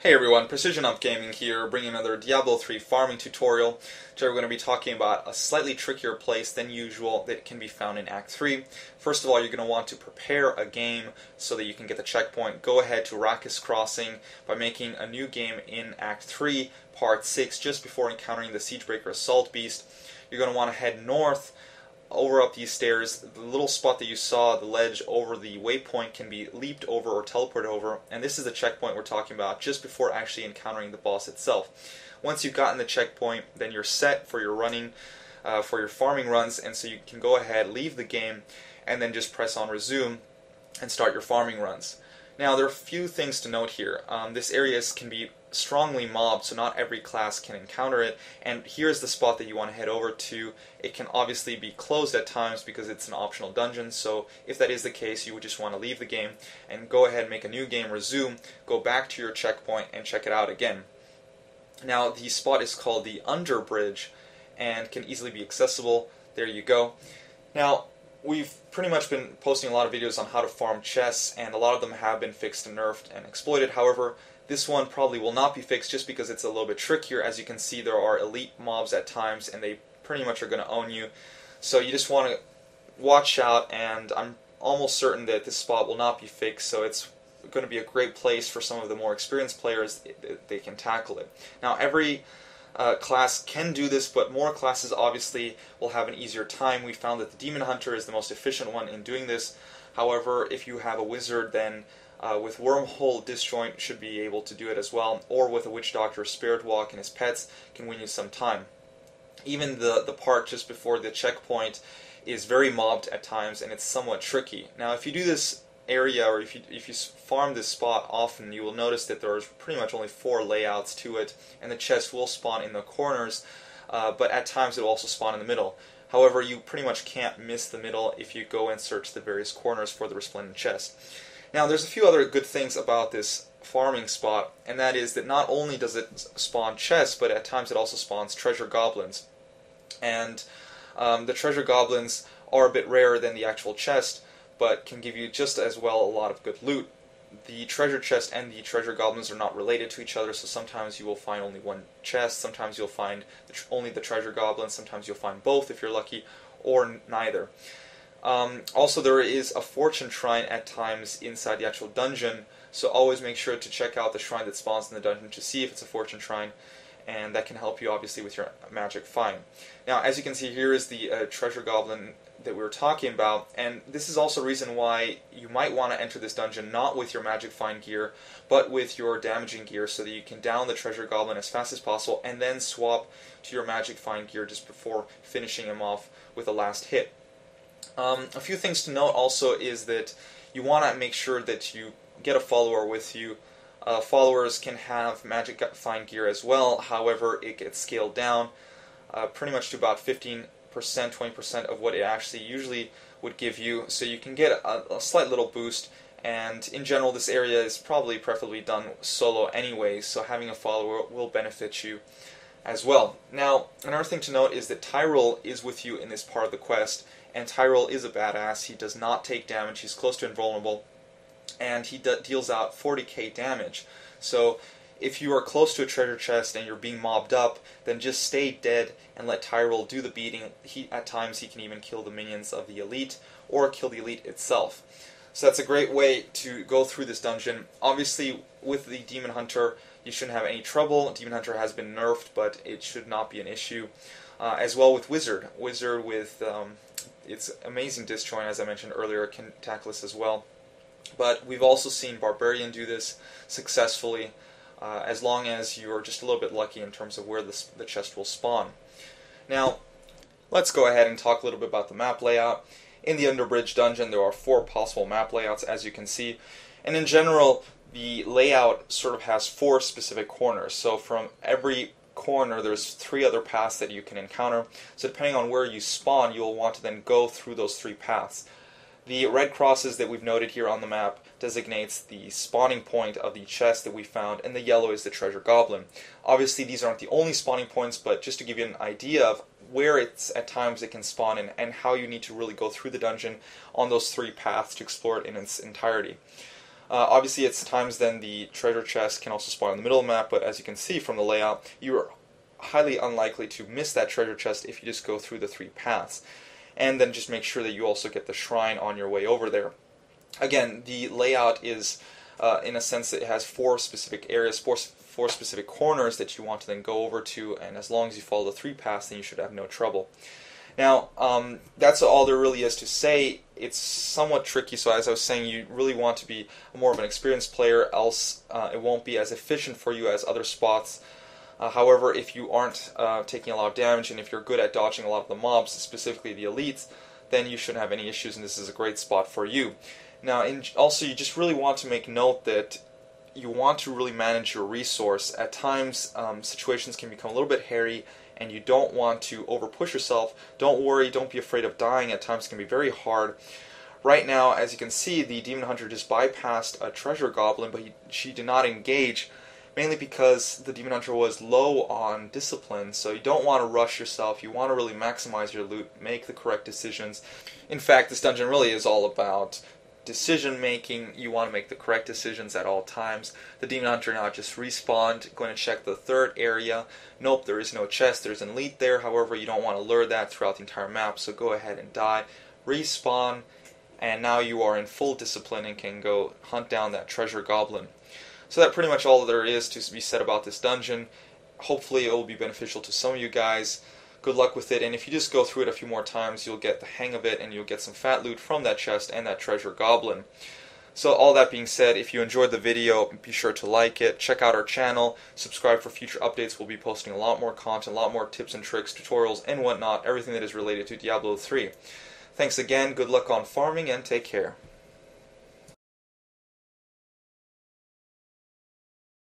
Hey everyone, Precision Up Gaming here, bringing another Diablo 3 farming tutorial. Today we're going to be talking about a slightly trickier place than usual that can be found in Act 3. First of all, you're going to want to prepare a game so that you can get the checkpoint. Go ahead to Arrakis Crossing by making a new game in Act 3, Part 6, just before encountering the Siegebreaker Assault Beast. You're going to want to head north, over up these stairs. The little spot that you saw, the ledge over the waypoint, can be leaped over or teleported over, and this is the checkpoint we're talking about just before actually encountering the boss itself. Once you've gotten the checkpoint, then you're set for your running, for your farming runs, and so you can go ahead, leave the game, and then just press on resume and start your farming runs. Now there are a few things to note here. This area can be strongly mobbed, so not every class can encounter it, and here's the spot that you want to head over to. It can obviously be closed at times because it's an optional dungeon, so if that is the case, you would just want to leave the game and go ahead and make a new game, resume, go back to your checkpoint and check it out again. Now the spot is called the Under Bridge and can easily be accessible. There you go. Now we've pretty much been posting a lot of videos on how to farm chests, and a lot of them have been fixed and nerfed and exploited. However, this one probably will not be fixed just because it's a little bit trickier. As you can see, there are elite mobs at times, and they pretty much are going to own you. So you just want to watch out, and I'm almost certain that this spot will not be fixed, so it's going to be a great place for some of the more experienced players. They can tackle it. Now, every class can do this, but more classes obviously will have an easier time. We found that the Demon Hunter is the most efficient one in doing this. However, if you have a wizard, then with Wormhole Disjoint should be able to do it as well, or with a Witch Doctor, Spirit Walk, and his pets can win you some time. Even the part just before the checkpoint is very mobbed at times, and it's somewhat tricky. Now, if you do this area, or if you farm this spot often, you will notice that there's pretty much only 4 layouts to it, and the chest will spawn in the corners, but at times it will also spawn in the middle. However, you pretty much can't miss the middle if you go and search the various corners for the Resplendant Chest. Now, there's a few other good things about this farming spot, and that is that not only does it spawn chests, but at times it also spawns treasure goblins. And the treasure goblins are a bit rarer than the actual chest, but can give you just as well a lot of good loot. The treasure chest and the treasure goblins are not related to each other, so sometimes you will find only one chest, sometimes you'll find only the treasure goblins, sometimes you'll find both if you're lucky, or neither. Also, there is a fortune shrine at times inside the actual dungeon, so always make sure to check out the shrine that spawns in the dungeon to see if it's a fortune shrine, and that can help you obviously with your magic find. Now, as you can see, here is the treasure goblin that we were talking about, and this is also a reason why you might want to enter this dungeon not with your magic find gear, but with your damaging gear, so that you can down the treasure goblin as fast as possible and then swap to your magic find gear just before finishing him off with a last hit. A few things to note also is that you want to make sure that you get a follower with you. Followers can have magic find gear as well, however it gets scaled down pretty much to about 15%, 20% of what it actually usually would give you, so you can get a slight little boost, and in general this area is probably preferably done solo anyway, so having a follower will benefit you as well. Now, another thing to note is that Tyrell is with you in this part of the quest, and Tyrell is a badass. He does not take damage, he's close to invulnerable, and he deals out 40k damage. So if you are close to a treasure chest and you're being mobbed up, then just stay dead and let Tyrell do the beating. At times he can even kill the minions of the elite, or kill the elite itself. So that's a great way to go through this dungeon. Obviously, with the Demon Hunter, you shouldn't have any trouble. Demon Hunter has been nerfed, but it should not be an issue. As well with Wizard. Wizard with its amazing disjoint, as I mentioned earlier, can tackle this as well. But we've also seen Barbarian do this successfully, as long as you're just a little bit lucky in terms of where the chest will spawn. Now, let's go ahead and talk a little bit about the map layout. In the Underbridge dungeon, there are 4 possible map layouts, as you can see, and in general, the layout sort of has 4 specific corners. So from every corner, there's 3 other paths that you can encounter. So depending on where you spawn, you'll want to then go through those 3 paths. The red crosses that we've noted here on the map designates the spawning point of the chest that we found, and the yellow is the treasure goblin. Obviously, these aren't the only spawning points, but just to give you an idea of where it's at times it can spawn in, and how you need to really go through the dungeon on those 3 paths to explore it in its entirety. Obviously, it's times then the treasure chest can also spawn in the middle of the map, but as you can see from the layout, you're highly unlikely to miss that treasure chest if you just go through the 3 paths. And then just make sure that you also get the shrine on your way over there. Again, the layout is, in a sense, that it has 4 specific areas, 4 specific corners that you want to then go over to, and as long as you follow the 3 paths, then you should have no trouble. Now, that's all there really is to say. It's somewhat tricky, so as I was saying, you really want to be more of an experienced player, else it won't be as efficient for you as other spots. However, if you aren't taking a lot of damage, and if you're good at dodging a lot of the mobs, specifically the elites, then you shouldn't have any issues, and this is a great spot for you. Now, also, you just really want to make note that you want to really manage your resource. At times, situations can become a little bit hairy, and you don't want to overpush yourself. Don't worry, don't be afraid of dying. At times it can be very hard. Right now, as you can see, the Demon Hunter just bypassed a treasure goblin, but she did not engage, mainly because the Demon Hunter was low on discipline, so you don't want to rush yourself. You want to really maximize your loot, make the correct decisions. In fact, this dungeon really is all about decision making. You want to make the correct decisions at all times. The Demon Hunter now just respawned, going to check the 3rd area. Nope, there is no chest, there's an elite there. However, you don't want to lure that throughout the entire map, so go ahead and die. Respawn, and now you are in full discipline and can go hunt down that treasure goblin. So that's pretty much all there is to be said about this dungeon. Hopefully it will be beneficial to some of you guys. Good luck with it, and if you just go through it a few more times, you'll get the hang of it, and you'll get some fat loot from that chest and that treasure goblin. So all that being said, if you enjoyed the video, be sure to like it, check out our channel, subscribe for future updates. We'll be posting a lot more content, a lot more tips and tricks, tutorials, and whatnot, everything that is related to Diablo 3. Thanks again, good luck on farming, and take care.